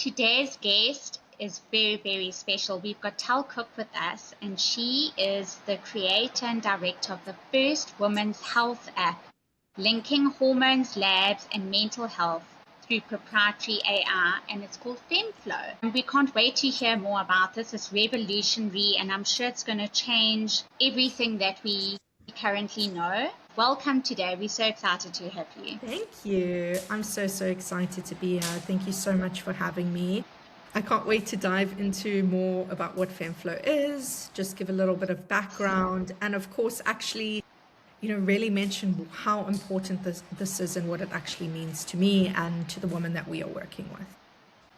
today's guest is very, very special. We've got Tal Cook with us, and she is the creator and director of the first women's health app, linking hormones, labs, and mental health through proprietary AI, and it's called Femmeflo. And we can't wait to hear more about this. It's revolutionary, and I'm sure it's going to change everything that we currently know. Welcome today. We're so excited to have you. Thank you. I'm so excited to be here. Thank you so much for having me. I can't wait to dive into more about what Femmeflo is, just give a little bit of background, and of course, actually, really mention how important this is and what it actually means to me and to the women that we are working with.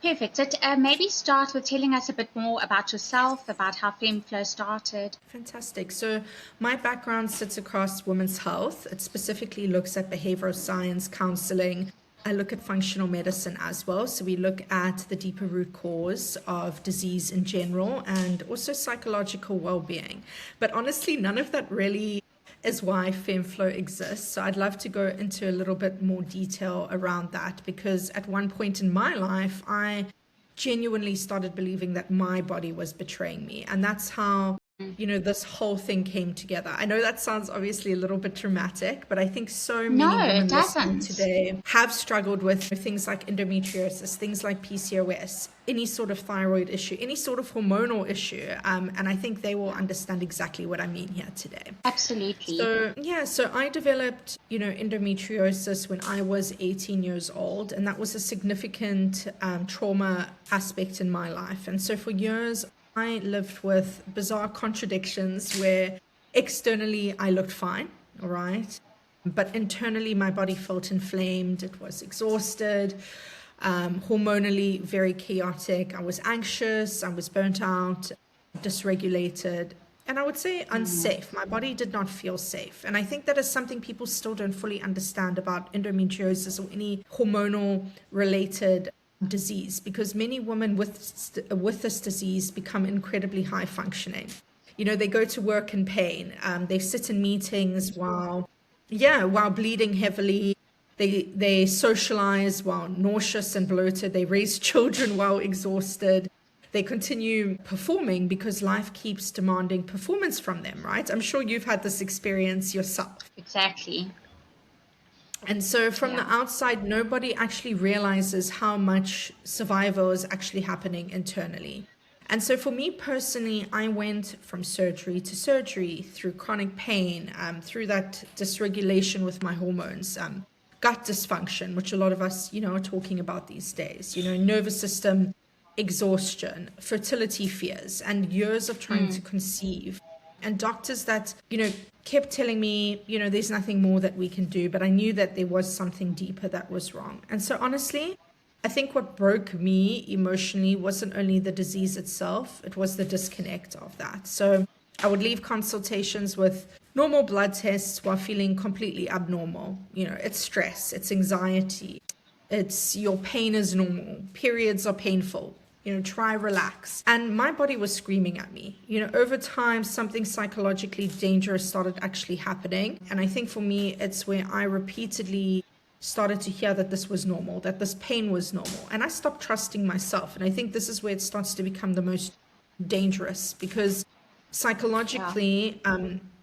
Perfect. So maybe start with telling us a bit more about yourself, about how Femmeflo started. Fantastic. So my background sits across women's health. It specifically looks at behavioral science, counseling. I look at functional medicine as well. So we look at the deeper root cause of disease in general and also psychological well-being. But honestly, none of that really is why Femmeflo exists. So I'd love to go into a little bit more detail around that, because at one point in my life, I genuinely started believing that my body was betraying me. And that's how, this whole thing came together. I know that sounds obviously a little bit dramatic, but I think so many women listening today have struggled with things like endometriosis, things like PCOS, any sort of thyroid issue, any sort of hormonal issue. And I think they will understand exactly what I mean here today. Absolutely. So I developed, endometriosis when I was 18 years old, and that was a significant trauma aspect in my life. And so for years, I lived with bizarre contradictions where externally I looked fine, all right? But internally my body felt inflamed, it was exhausted, hormonally very chaotic. I was anxious, I was burnt out, dysregulated, and I would say unsafe. My body did not feel safe. And I think that is something people still don't fully understand about endometriosis or any hormonal related disease, because many women with this disease become incredibly high functioning. They go to work in pain. They sit in meetings while bleeding heavily. They socialize while nauseous and bloated. They raise children while exhausted. They continue performing because life keeps demanding performance from them, right? I'm sure you've had this experience yourself. Exactly. And so from the outside, nobody actually realizes how much survival is actually happening internally. And so for me personally, I went from surgery to surgery through chronic pain, through that dysregulation with my hormones, gut dysfunction, which a lot of us, are talking about these days, nervous system exhaustion, fertility fears, and years of trying to conceive. And doctors that, kept telling me, there's nothing more that we can do. But I knew that there was something deeper that was wrong. And so honestly, I think what broke me emotionally wasn't only the disease itself, it was the disconnect of that. So I would leave consultations with normal blood tests while feeling completely abnormal. It's stress, it's anxiety, it's your pain is normal, periods are painful. Try relax. And my body was screaming at me. Over time, something psychologically dangerous started actually happening. And I think for me, it's where I repeatedly started to hear that this was normal, that this pain was normal. And I stopped trusting myself. And I think this is where it starts to become the most dangerous, because psychologically,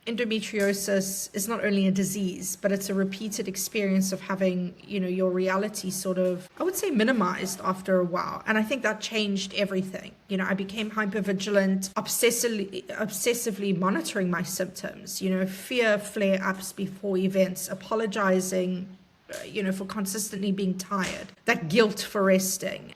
endometriosis is not only a disease, but it's a repeated experience of having, your reality sort of, I would say, minimized after a while. And I think that changed everything. I became hypervigilant, obsessively monitoring my symptoms, fear flare-ups before events, apologizing, for consistently being tired, that guilt for resting.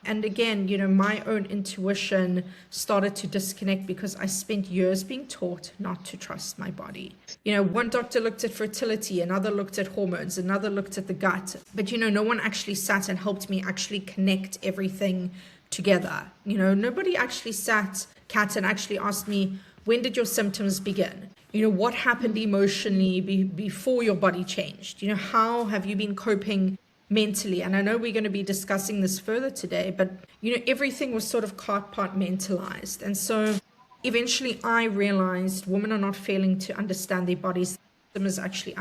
And again, my own intuition started to disconnect because I spent years being taught not to trust my body. One doctor looked at fertility, another looked at hormones, another looked at the gut. But, no one actually sat and helped me actually connect everything together. Nobody actually sat, Kat, and actually asked me, when did your symptoms begin? What happened emotionally before your body changed? How have you been coping mentally? And I know we're going to be discussing this further today, but everything was sort of compartmentalized. And so eventually I realized women are not failing to understand their bodies. Is actually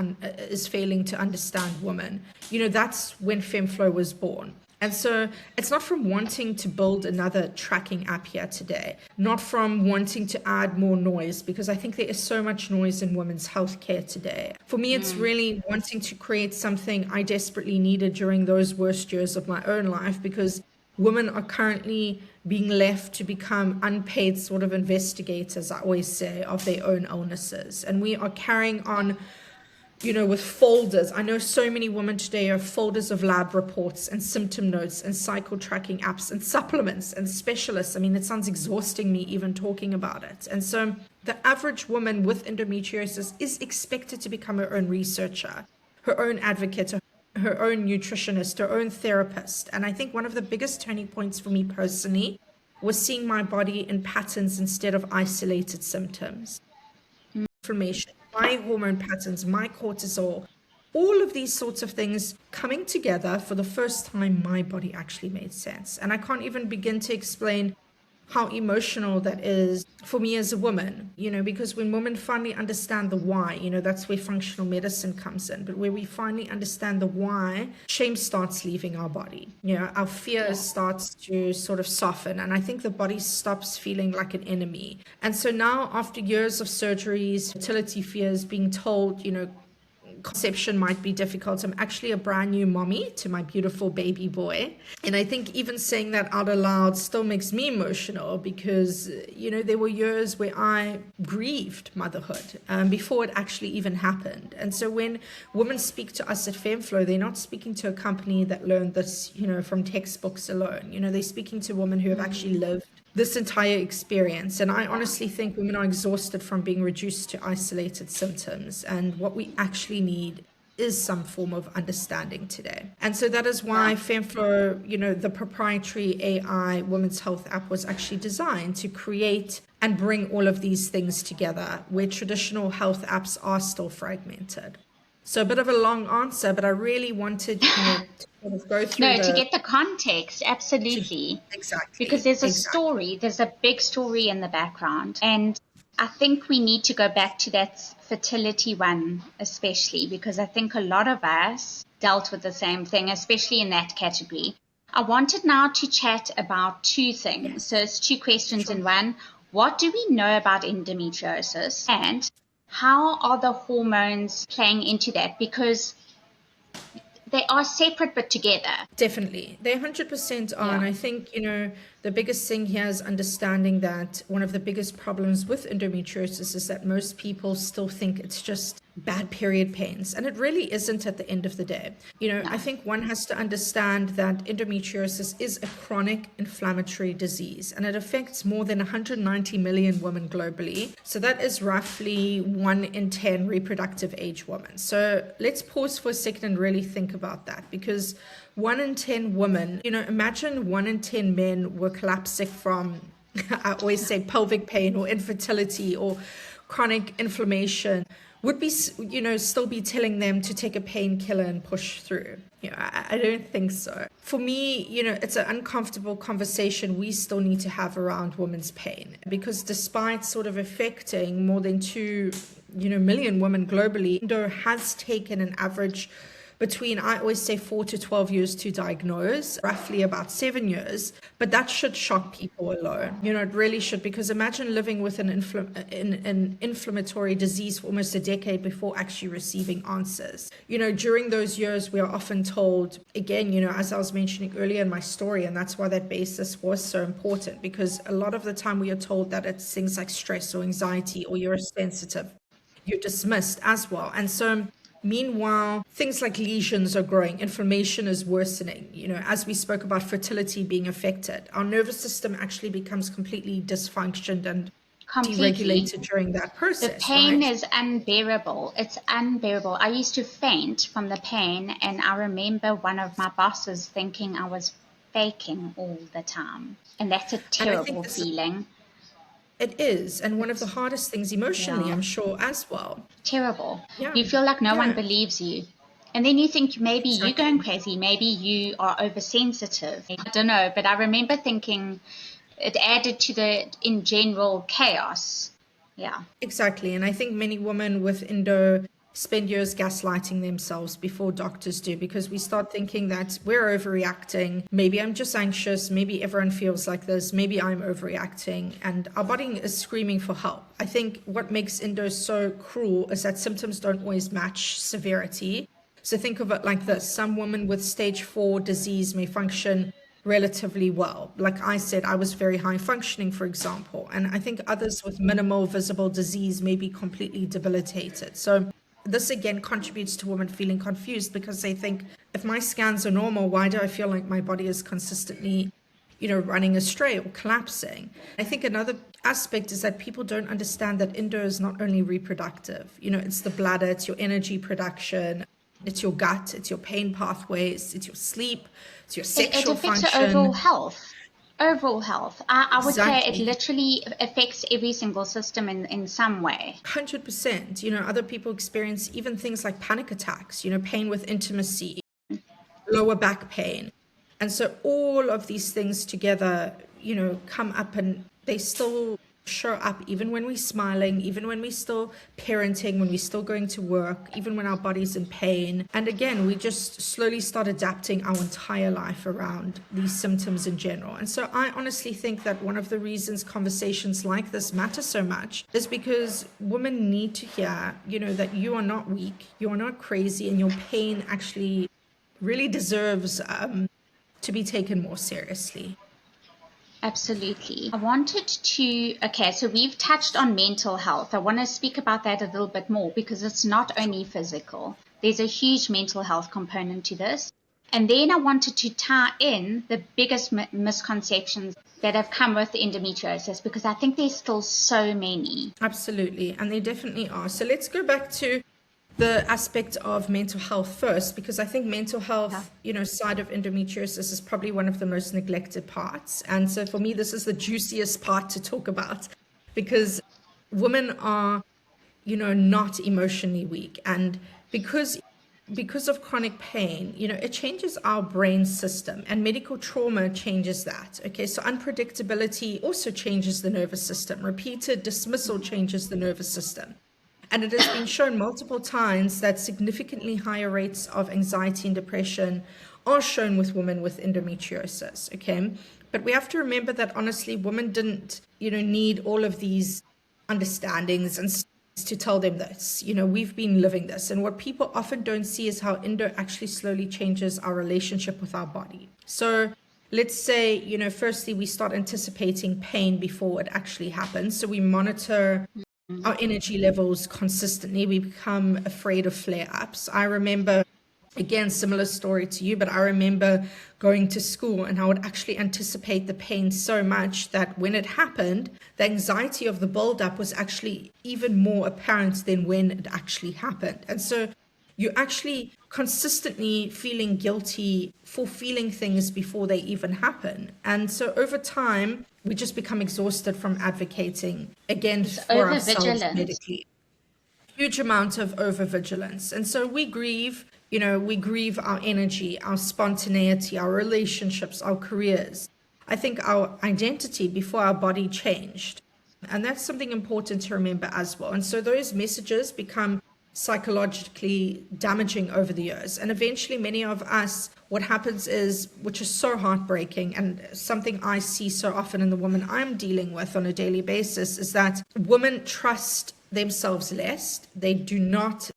is failing to understand women. That's when Femmeflo was born. And so it's not from wanting to build another tracking app here today, not from wanting to add more noise, because I think there is so much noise in women's healthcare today. For me, it's really wanting to create something I desperately needed during those worst years of my own life, because women are currently being left to become unpaid sort of investigators, I always say, of their own illnesses. And we are carrying on, with folders. I know so many women today have folders of lab reports and symptom notes and cycle tracking apps and supplements and specialists. I mean, it sounds exhausting me even talking about it. And so the average woman with endometriosis is expected to become her own researcher, her own advocate, her own nutritionist, her own therapist. And I think one of the biggest turning points for me personally was seeing my body in patterns instead of isolated symptoms. Inflammation, my hormone patterns, my cortisol, all of these sorts of things coming together for the first time, my body actually made sense. And I can't even begin to explain how emotional that is for me as a woman, because when women finally understand the why, that's where functional medicine comes in. But where we finally understand the why, shame starts leaving our body. Our fear starts to sort of soften. And I think the body stops feeling like an enemy. And so now, after years of surgeries, fertility fears, being told, conception might be difficult, I'm actually a brand new mommy to my beautiful baby boy. And I think even saying that out aloud still makes me emotional, because, there were years where I grieved motherhood before it actually even happened. And so when women speak to us at Femmeflo, they're not speaking to a company that learned this, from textbooks alone. They're speaking to women who have actually lived this entire experience. And I honestly think women are exhausted from being reduced to isolated symptoms. And what we actually need is some form of understanding today. And so that is why Femmeflo, the proprietary AI women's health app, was actually designed to create and bring all of these things together, where traditional health apps are still fragmented. So a bit of a long answer, but I really wanted, to sort of go through to get the context, absolutely. Exactly. Because there's a story, there's a big story in the background. And I think we need to go back to that fertility one, especially, because I think a lot of us dealt with the same thing, especially in that category. I wanted now to chat about two things. Yes. So it's two questions in one. What do we know about endometriosis? And how are the hormones playing into that? Because they are separate but together. Definitely. They 100% are. And I think, the biggest thing here is understanding that one of the biggest problems with endometriosis is that most people still think it's just bad period pains. And it really isn't at the end of the day. I think one has to understand that endometriosis is a chronic inflammatory disease, and it affects more than 190 million women globally. So that is roughly 1 in 10 reproductive age women. So let's pause for a second and really think about that, because 1 in 10 women, imagine 1 in 10 men were collapsing from, I always say, pelvic pain or infertility or chronic inflammation, would be, still be telling them to take a painkiller and push through. I don't think so. For me, it's an uncomfortable conversation we still need to have around women's pain, because despite sort of affecting more than 2 million women globally, Endo has taken an average between, I always say, 4 to 12 years to diagnose, roughly about 7 years. But that should shock people alone. It really should, because imagine living with an inflammatory disease for almost a decade before actually receiving answers. During those years, we are often told, again, as I was mentioning earlier in my story, and that's why that basis was so important, because a lot of the time we are told that it's things like stress or anxiety, or you're sensitive, you're dismissed as well. And so meanwhile, things like lesions are growing, inflammation is worsening. As we spoke about fertility being affected, our nervous system actually becomes completely dysfunctioned and deregulated during that process. The pain is unbearable. It's unbearable. I used to faint from the pain, and I remember one of my bosses thinking I was faking all the time. And that's a terrible feeling. It is, and one of the hardest things emotionally, I'm sure, as well. Terrible. You feel like no one believes you. And then you think maybe you're going crazy, maybe you are oversensitive. I don't know, but I remember thinking it added to the, in general, chaos. Yeah. Exactly, and I think many women with endo spend years gaslighting themselves before doctors do, because we start thinking that we're overreacting. Maybe I'm just anxious. Maybe everyone feels like this. Maybe I'm overreacting. And our body is screaming for help. I think what makes endo so cruel is that symptoms don't always match severity. So think of it like this. Some women with stage 4 disease may function relatively well. Like I said, I was very high functioning, for example. And I think others with minimal visible disease may be completely debilitated. So this again contributes to women feeling confused, because they think, if my scans are normal, why do I feel like my body is consistently, running astray or collapsing? I think another aspect is that people don't understand that endo is not only reproductive. It's the bladder, it's your energy production, it's your gut, it's your pain pathways, it's your sleep, it's your sexual it affects function. your overall health. Overall health. I would say it Exactly. literally affects every single system in some way. 100%. Other people experience even things like panic attacks, pain with intimacy, lower back pain. And so all of these things together, come up, and they still show up even when we're smiling, even when we're still parenting, when we're still going to work, even when our body's in pain. And again, we just slowly start adapting our entire life around these symptoms in general. And so I honestly think that one of the reasons conversations like this matter so much is because women need to hear, that you are not weak, you are not crazy, and your pain actually really deserves to be taken more seriously. Absolutely. I wanted to, okay, so we've touched on mental health. I want to speak about that a little bit more, because it's not only physical. There's a huge mental health component to this. And then I wanted to tie in the biggest misconceptions that have come with endometriosis, because I think there's still so many. Absolutely. And they definitely are. So let's go back to the aspect of mental health first, because I think mental health, side of endometriosis is probably one of the most neglected parts. And so for me, this is the juiciest part to talk about, because women are, not emotionally weak. And because of chronic pain, it changes our brain system, and medical trauma changes that. Okay, so unpredictability also changes the nervous system. Repeated dismissal changes the nervous system. And it has been shown multiple times that significantly higher rates of anxiety and depression are shown with women with endometriosis, okay? But we have to remember that, honestly, women didn't, need all of these understandings and to tell them this. We've been living this. And what people often don't see is how endo actually slowly changes our relationship with our body. So let's say, firstly, we start anticipating pain before it actually happens. So we monitor our energy levels consistently. We become afraid of flare-ups. I remember, again, similar story to you, but I remember going to school and I would actually anticipate the pain so much that when it happened, the anxiety of the buildup was actually even more apparent than when it actually happened. And so you're actually consistently feeling guilty for feeling things before they even happen. And so over time, we just become exhausted from advocating, again, for ourselves medically. Huge amount of overvigilance. And so we grieve, we grieve our energy, our spontaneity, our relationships, our careers. I think our identity before our body changed. And that's something important to remember as well. And so those messages become psychologically damaging over the years. And eventually many of us, what happens is, which is so heartbreaking and something I see so often in the women I'm dealing with on a daily basis, is that women trust themselves less. They do not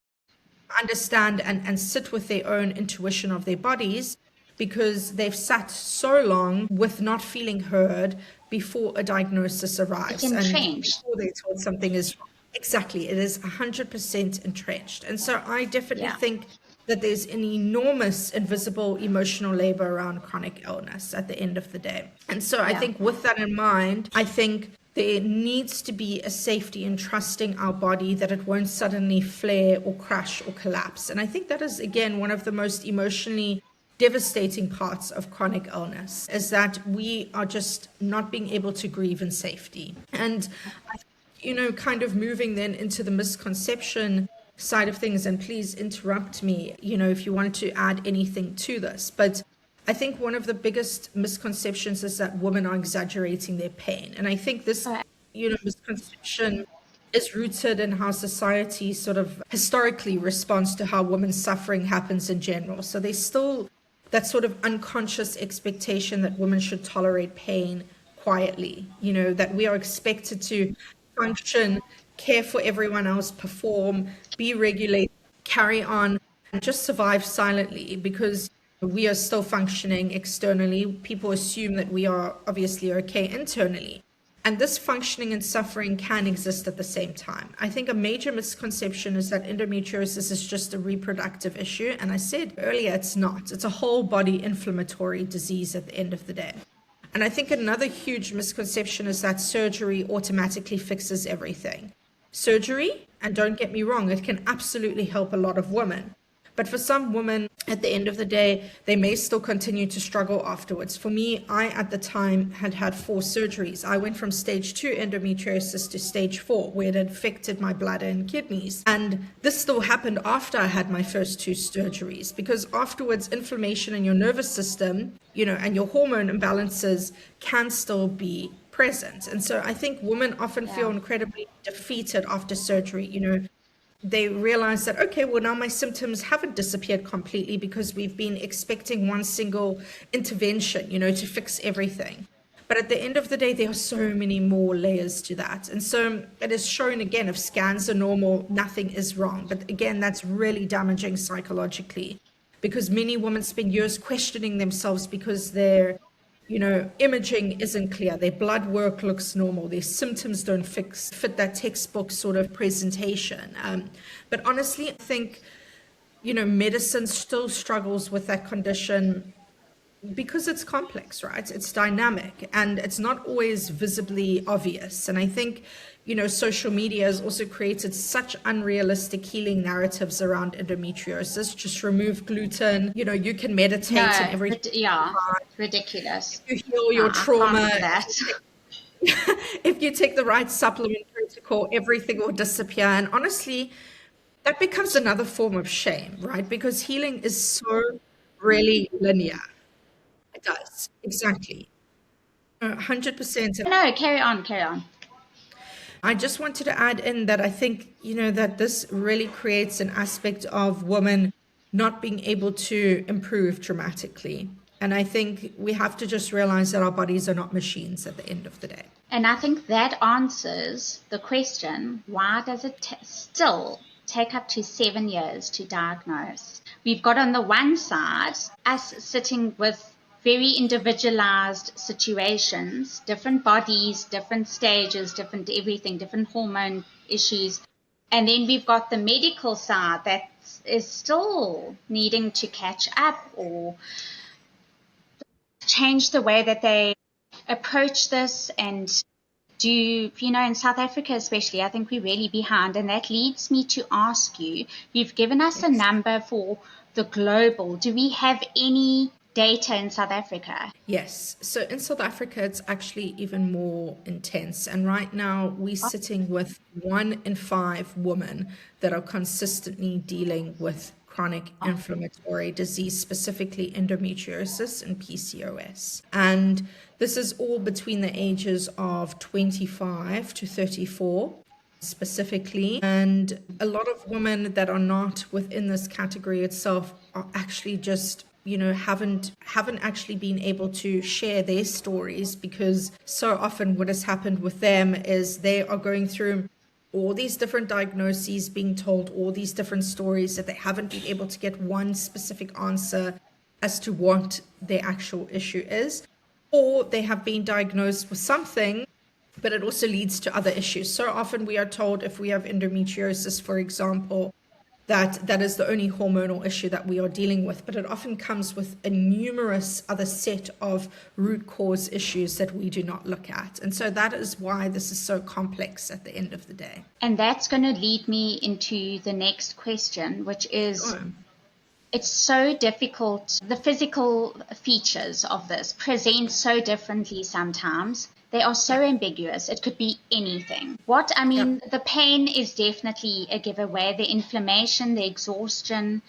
understand and sit with their own intuition of their bodies, because they've sat so long with not feeling heard before a diagnosis arrives. It's entrenched. And before they're told something is wrong. Exactly. It is 100% entrenched. And so I definitely think that there's an enormous invisible emotional labor around chronic illness at the end of the day. And so I think with that in mind, I think there needs to be a safety in trusting our body that it won't suddenly flare or crash or collapse. And I think that is, again, one of the most emotionally devastating parts of chronic illness, is that we are just not being able to grieve in safety. And kind of moving then into the misconception side of things, and please interrupt me, if you wanted to add anything to this. But I think one of the biggest misconceptions is that women are exaggerating their pain. And I think this, misconception is rooted in how society sort of historically responds to how women's suffering happens in general. So there's still that sort of unconscious expectation that women should tolerate pain quietly, that we are expected to function, care for everyone else, perform, be regulated, carry on, and just survive silently because we are still functioning externally. People assume that we are obviously okay internally. And this functioning and suffering can exist at the same time. I think a major misconception is that endometriosis is just a reproductive issue. And I said earlier, it's not. It's a whole body inflammatory disease at the end of the day. And I think another huge misconception is that surgery automatically fixes everything. Surgery, and don't get me wrong, it can absolutely help a lot of women. But for some women, at the end of the day, they may still continue to struggle afterwards. For me, I, at the time, had 4 surgeries. I went from stage 2 endometriosis to stage 4, where it affected my bladder and kidneys. And this still happened after I had my first 2 surgeries, because afterwards, inflammation in your nervous system, and your hormone imbalances can still be present. And so I think women often feel incredibly defeated after surgery. They realize that, okay, well, now my symptoms haven't disappeared completely because we've been expecting one single intervention, to fix everything. But at the end of the day, there are so many more layers to that. And so it is shown again, if scans are normal, nothing is wrong. But again, that's really damaging psychologically because many women spend years questioning themselves because they're imaging isn't clear. Their blood work looks normal. Their symptoms don't fit that textbook sort of presentation. But honestly, I think, medicine still struggles with that condition because it's complex, right? It's dynamic and it's not always visibly obvious. And I think, social media has also created such unrealistic healing narratives around endometriosis. Just remove gluten, you can meditate and everything. Yeah, ridiculous. You heal your trauma. I can't do that. If you take the right supplement protocol, everything will disappear. And honestly, that becomes another form of shame, right? Because healing is so really linear. It does. Exactly. 100%. No, carry on. I just wanted to add in that I think, that this really creates an aspect of women not being able to improve dramatically. And I think we have to just realize that our bodies are not machines at the end of the day. And I think that answers the question, why does it still take up to 7 years to diagnose? We've got on the one side us sitting with very individualized situations, different bodies, different stages, different everything, different hormone issues. And then we've got the medical side that is still needing to catch up or change the way that they approach this and do, in South Africa especially, I think we're really behind. And that leads me to ask you, you've given us a number for the global. Do we have any data in South Africa? Yes. So in South Africa, it's actually even more intense. And right now, we're sitting with 1 in 5 women that are consistently dealing with chronic inflammatory disease, specifically endometriosis and PCOS. And this is all between the ages of 25 to 34. Specifically, and a lot of women that are not within this category itself are actually just haven't actually been able to share their stories, because so often what has happened with them is they are going through all these different diagnoses, being told all these different stories, that they haven't been able to get one specific answer as to what their actual issue is, or they have been diagnosed with something but it also leads to other issues. So often we are told, if we have endometriosis, for example, that is the only hormonal issue that we are dealing with, but it often comes with a numerous other set of root cause issues that we do not look at. And so that is why this is so complex at the end of the day. And that's going to lead me into the next question, which is, it's so difficult. The physical features of this present so differently sometimes. They are so ambiguous. It could be anything. The pain is definitely a giveaway. The inflammation, the exhaustion,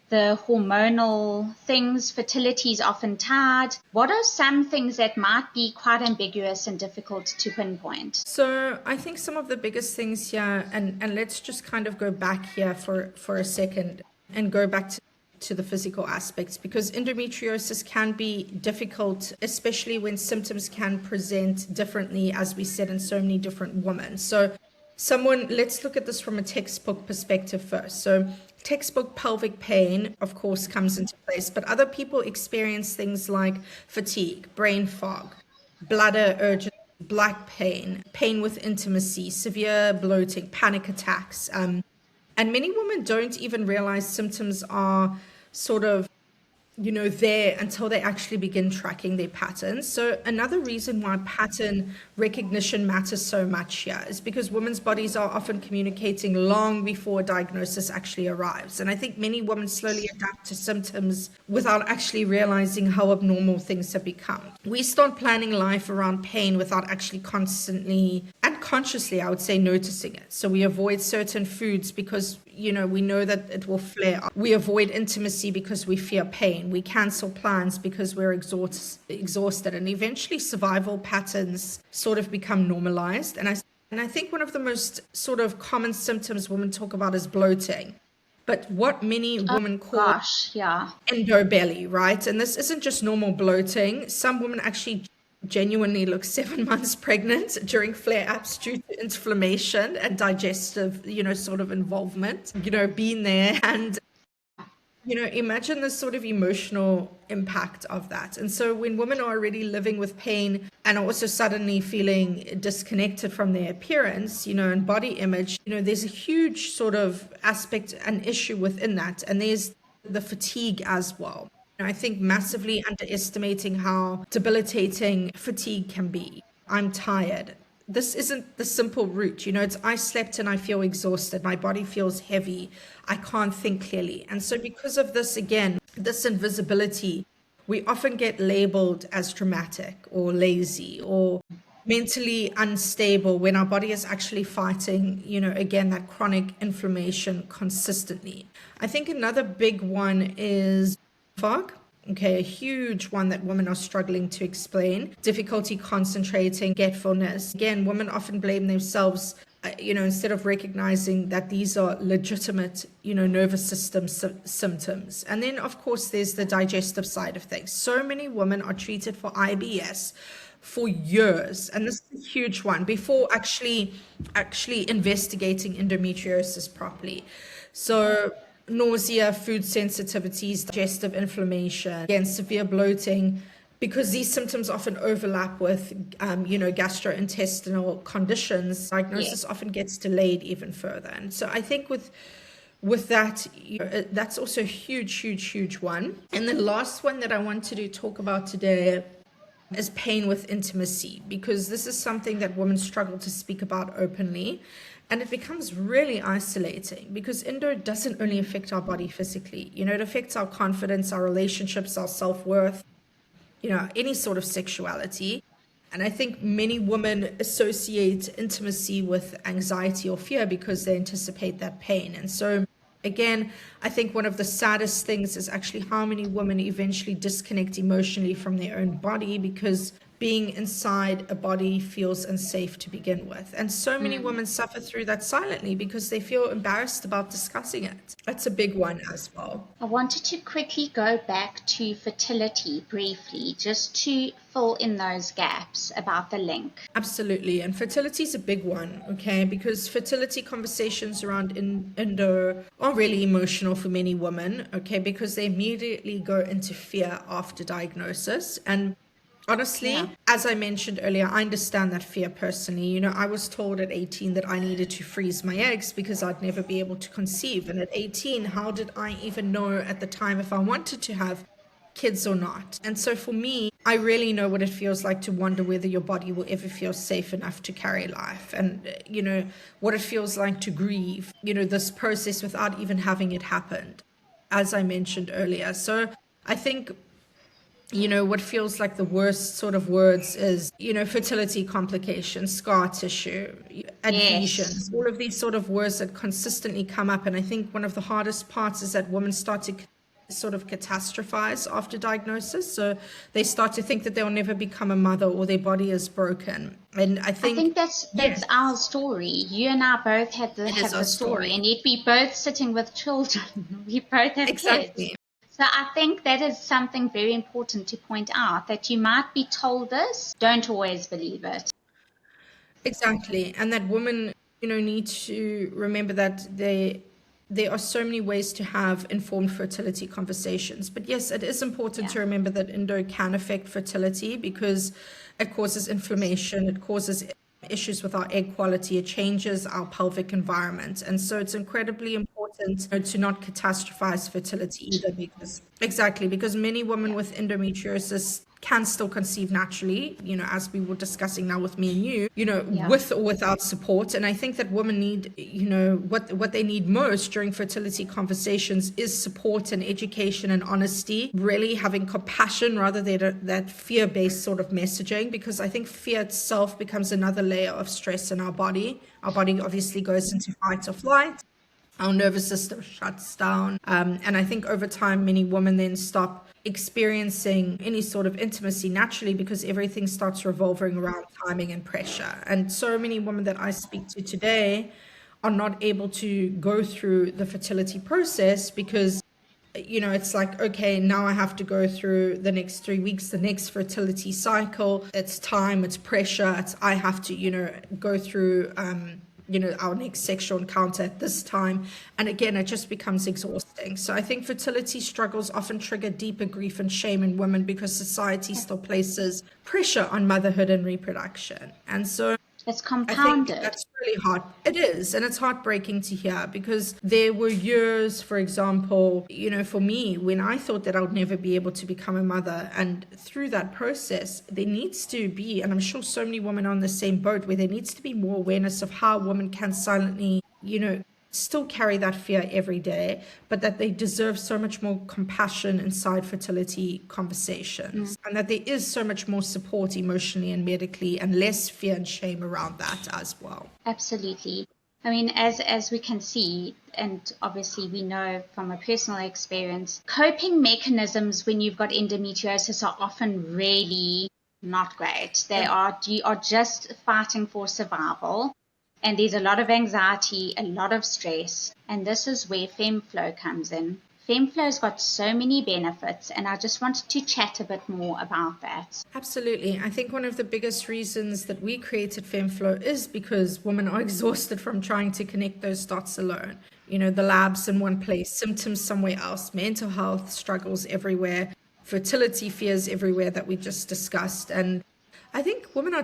the hormonal things. Fertility is often tied. What are some things that might be quite ambiguous and difficult to pinpoint? So I think some of the biggest things here, and let's just kind of go back here for a second and go back to the physical aspects, because endometriosis can be difficult, especially when symptoms can present differently, as we said, in so many different women. So let's look at this from a textbook perspective first. So textbook pelvic pain, of course, comes into place, but other people experience things like fatigue, brain fog, bladder urgency, black pain, pain with intimacy, severe bloating, panic attacks. And many women don't even realize symptoms are sort of there until they actually begin tracking their patterns. So another reason why pattern recognition matters so much here is because women's bodies are often communicating long before a diagnosis actually arrives. And I think many women slowly adapt to symptoms without actually realizing how abnormal things have become. We start planning life around pain without actually constantly and consciously, I would say, noticing it. So we avoid certain foods because we know that it will flare up. We avoid intimacy because we fear pain. We cancel plans because we're exhausted. And eventually survival patterns sort of become normalized. And I think one of the most sort of common symptoms women talk about is bloating. But what many women call endo belly, right? And this isn't just normal bloating. Some women actually genuinely look 7 months pregnant during flare-ups due to inflammation and digestive, sort of involvement, being there. And, imagine the sort of emotional impact of that. And so when women are already living with pain and are also suddenly feeling disconnected from their appearance, and body image, there's a huge sort of aspect, an issue within that. And there's the fatigue as well. I think massively underestimating how debilitating fatigue can be. I'm tired. This isn't the simple route. It's I slept and I feel exhausted. My body feels heavy. I can't think clearly. And so because of this, again, this invisibility, we often get labeled as dramatic or lazy or mentally unstable when our body is actually fighting, again, that chronic inflammation consistently. I think another big one is fog. Okay, a huge one that women are struggling to explain. Difficulty concentrating, forgetfulness. Again, women often blame themselves, instead of recognizing that these are legitimate, nervous system symptoms. And then, of course, there's the digestive side of things. So many women are treated for IBS for years, and this is a huge one, before actually investigating endometriosis properly. So nausea, food sensitivities, digestive inflammation, again, severe bloating, because these symptoms often overlap with, gastrointestinal conditions. Diagnosis often gets delayed even further. And so I think with that, that's also a huge one. And the last one that I wanted to talk about today is pain with intimacy, because this is something that women struggle to speak about openly. And it becomes really isolating because endo doesn't only affect our body physically. It affects our confidence, our relationships, our self-worth, any sort of sexuality. And I think many women associate intimacy with anxiety or fear because they anticipate that pain. And so, again, I think one of the saddest things is actually how many women eventually disconnect emotionally from their own body because being inside a body feels unsafe to begin with. And so many women suffer through that silently because they feel embarrassed about discussing it. That's a big one as well. I wanted to quickly go back to fertility briefly, just to fill in those gaps about the link. Absolutely. And fertility is a big one, okay? Because fertility conversations around endo are really emotional for many women, okay? Because they immediately go into fear after diagnosis. And honestly, as I mentioned earlier, I understand that fear personally. I was told at 18 that I needed to freeze my eggs because I'd never be able to conceive. And at 18, how did I even know at the time if I wanted to have kids or not? And so for me, I really know what it feels like to wonder whether your body will ever feel safe enough to carry life. And, what it feels like to grieve, this process without even having it happened, as I mentioned earlier. So I think what feels like the worst sort of words is, fertility complications, scar tissue, adhesions, all of these sort of words that consistently come up. And I think one of the hardest parts is that women start to sort of catastrophize after diagnosis. So they start to think that they'll never become a mother or their body is broken. And I think that's our story. You and I both have it is our the story, story. and yet we both sitting with children. We both have Exactly. kids. So I think that is something very important to point out, that you might be told this, don't always believe it. Exactly. And that women, need to remember that there are so many ways to have informed fertility conversations. But yes, it is important to remember that endo can affect fertility because it causes inflammation, it causes issues with our egg quality, it changes our pelvic environment. And so it's incredibly important to not catastrophize fertility either, because many women with endometriosis can still conceive naturally, as we were discussing now with me and you, with or without support. And I think that women need, what they need most during fertility conversations is support and education and honesty, really having compassion rather than that fear-based sort of messaging, because I think fear itself becomes another layer of stress in our body. Our body obviously goes into fight or flight. Our nervous system shuts down. And I think over time, many women then stop experiencing any sort of intimacy naturally because everything starts revolving around timing and pressure. And so many women that I speak to today are not able to go through the fertility process because it's like, okay, now I have to go through the next 3 weeks, the next fertility cycle. It's time, it's pressure. I have to, go through, our next sexual encounter at this time. And again, it just becomes exhausting. So I think fertility struggles often trigger deeper grief and shame in women because society still places pressure on motherhood and reproduction. And so it's I compounded. think that's really hard. It is. And it's heartbreaking to hear because there were years, for example, for me, when I thought that I would never be able to become a mother. And through that process, there needs to be, and I'm sure so many women are on the same boat, where there needs to be more awareness of how women can silently, still carry that fear every day, but that they deserve so much more compassion inside fertility conversations, and that there is so much more support emotionally and medically and less fear and shame around that as well. Absolutely. I mean, as we can see, and obviously we know from a personal experience, coping mechanisms when you've got endometriosis are often really not great. You are just fighting for survival. And there's a lot of anxiety, a lot of stress, and this is where Femmeflo comes in. Femmeflo's got so many benefits, and I just wanted to chat a bit more about that. Absolutely. I think one of the biggest reasons that we created Femmeflo is because women are exhausted from trying to connect those dots alone. The labs in one place, symptoms somewhere else, mental health struggles everywhere, fertility fears everywhere that we just discussed. And I think women are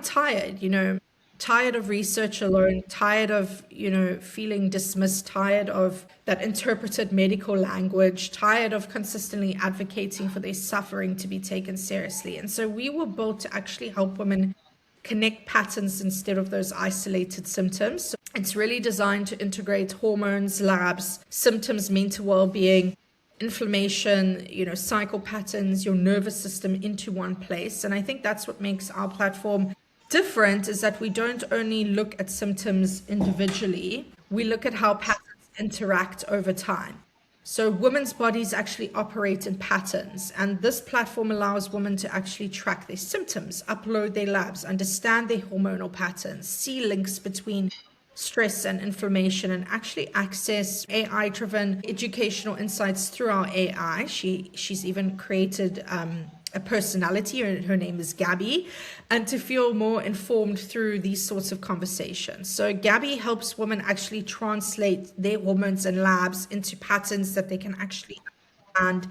tired of research alone, tired of, feeling dismissed, tired of that interpreted medical language, tired of consistently advocating for their suffering to be taken seriously. And so we were built to actually help women connect patterns instead of those isolated symptoms. So it's really designed to integrate hormones, labs, symptoms, mental well-being, inflammation, cycle patterns, your nervous system into one place. And I think that's what makes our platform different, is that we don't only look at symptoms individually, we look at how patterns interact over time. So women's bodies actually operate in patterns, and this platform allows women to actually track their symptoms, upload their labs, understand their hormonal patterns, see links between stress and inflammation, and actually access AI-driven educational insights through our AI. She's even created a personality, her name is Gabby, and to feel more informed through these sorts of conversations. So Gabby helps women actually translate their hormones and labs into patterns that they can actually understand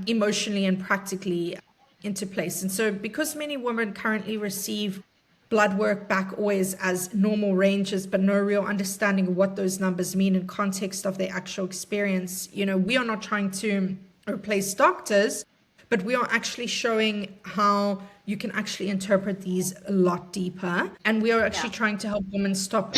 emotionally and practically into place. And so because many women currently receive blood work back always as normal ranges, but no real understanding of what those numbers mean in context of their actual experience, we are not trying to replace doctors, but we are actually showing how you can actually interpret these a lot deeper. And we are actually trying to help women stop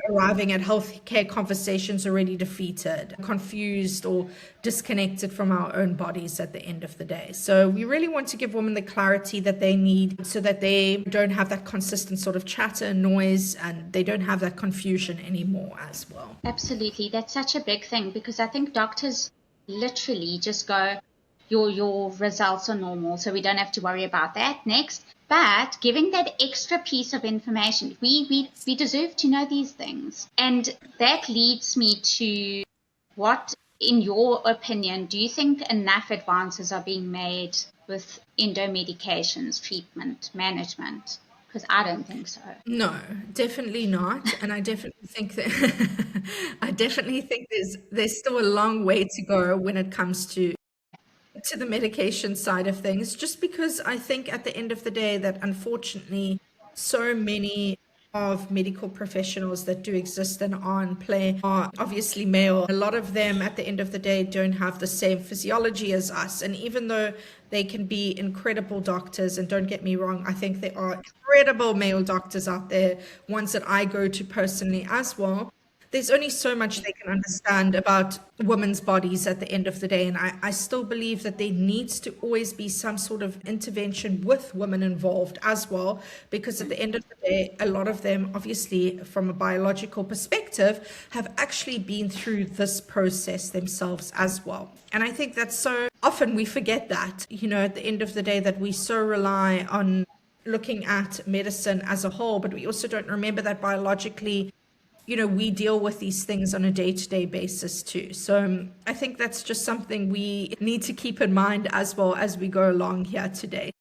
arriving at healthcare conversations already defeated, confused, or disconnected from our own bodies at the end of the day. So we really want to give women the clarity that they need so that they don't have that consistent sort of chatter and noise, and they don't have that confusion anymore as well. Absolutely. That's such a big thing, because I think doctors literally just go, your results are normal, so we don't have to worry about that next. But giving that extra piece of information, we deserve to know these things. And that leads me to, what, in your opinion, do you think enough advances are being made with endo medications, treatment, management? Because I don't think so. No, definitely not. And I definitely think that I definitely think there's still a long way to go when it comes to the medication side of things, just because I think at the end of the day that unfortunately so many of medical professionals that do exist and are in play are obviously male. A lot of them at the end of the day don't have the same physiology as us. And even though they can be incredible doctors, and don't get me wrong, I think there are incredible male doctors out there, ones that I go to personally as well, there's only so much they can understand about women's bodies at the end of the day. And I still believe that there needs to always be some sort of intervention with women involved as well, because at the end of the day, a lot of them, obviously, from a biological perspective, have actually been through this process themselves as well. And I think that so often we forget that, at the end of the day, that we so rely on looking at medicine as a whole, but we also don't remember that biologically, we deal with these things on a day-to-day basis too. So I think that's just something we need to keep in mind as well as we go along here today.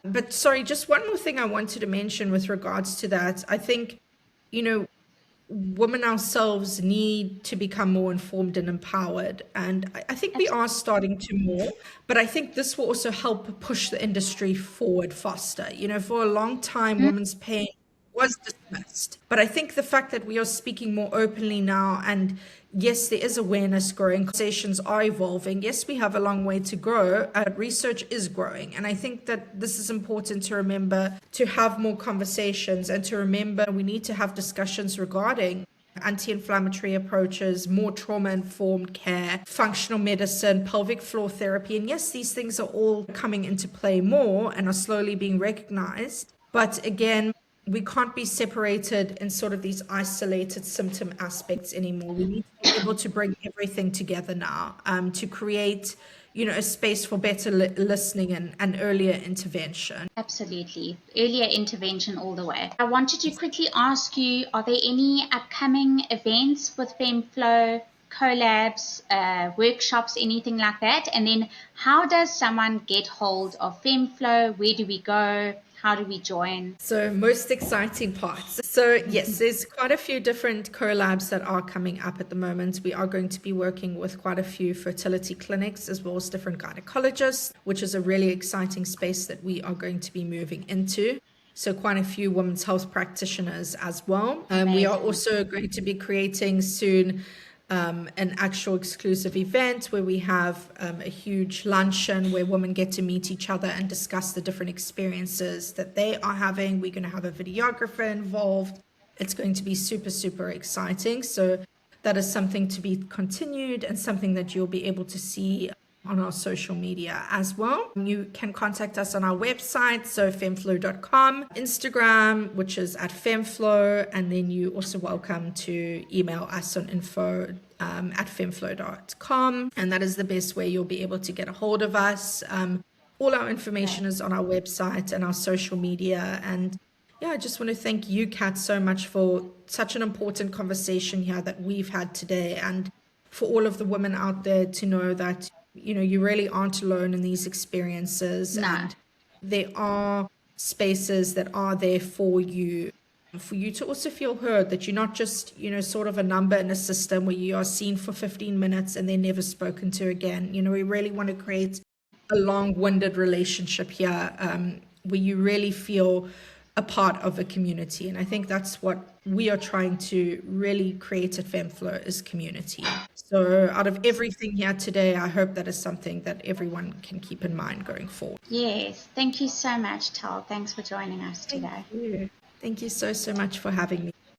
But sorry, just one more thing I wanted to mention with regards to that. I think, women ourselves need to become more informed and empowered. And I think we are starting to more, but I think this will also help push the industry forward faster. For a long time, women's pain was dismissed. But I think the fact that we are speaking more openly now, and yes, there is awareness growing, conversations are evolving. Yes, we have a long way to grow. Research is growing. And I think that this is important to remember, to have more conversations, and to remember we need to have discussions regarding anti-inflammatory approaches, more trauma-informed care, functional medicine, pelvic floor therapy. And yes, these things are all coming into play more and are slowly being recognized. But again, we can't be separated in sort of these isolated symptom aspects anymore. We need to be able to bring everything together now, to create, a space for better listening and earlier intervention. Absolutely. Earlier intervention all the way. I wanted to quickly ask you, are there any upcoming events with Femmeflo, collabs, workshops, anything like that? And then how does someone get hold of Femmeflo? Where do we go? How do we join? So most exciting parts. So yes, there's quite a few different collabs that are coming up at the moment. We are going to be working with quite a few fertility clinics as well as different gynecologists, which is a really exciting space that we are going to be moving into. So quite a few women's health practitioners as well. We are also going to be creating soon an actual exclusive event where we have a huge luncheon where women get to meet each other and discuss the different experiences that they are having. We're going to have a videographer involved. It's going to be super, super exciting. So that is something to be continued and something that you'll be able to see on our social media as well. You can contact us on our website, so femmeflo.com, Instagram, which is at Femmeflo, and then you're also welcome to email us on info at femmeflo.com, and that is the best way you'll be able to get a hold of us. All our information is on our website and our social media. And yeah, I just want to thank you, Kat, so much for such an important conversation here that we've had today, and for all of the women out there to know that you really aren't alone in these experiences. No. And there are spaces that are there for you to also feel heard, that you're not just, sort of a number in a system where you are seen for 15 minutes and then never spoken to again. We really want to create a long-winded relationship here, where you really feel a part of a community. And I think that's what we are trying to really create at Femmeflo, is community. So out of everything here today, I hope that is something that everyone can keep in mind going forward. Yes. Thank you so much, Tal. Thanks for joining us today. Thank you so much for having me.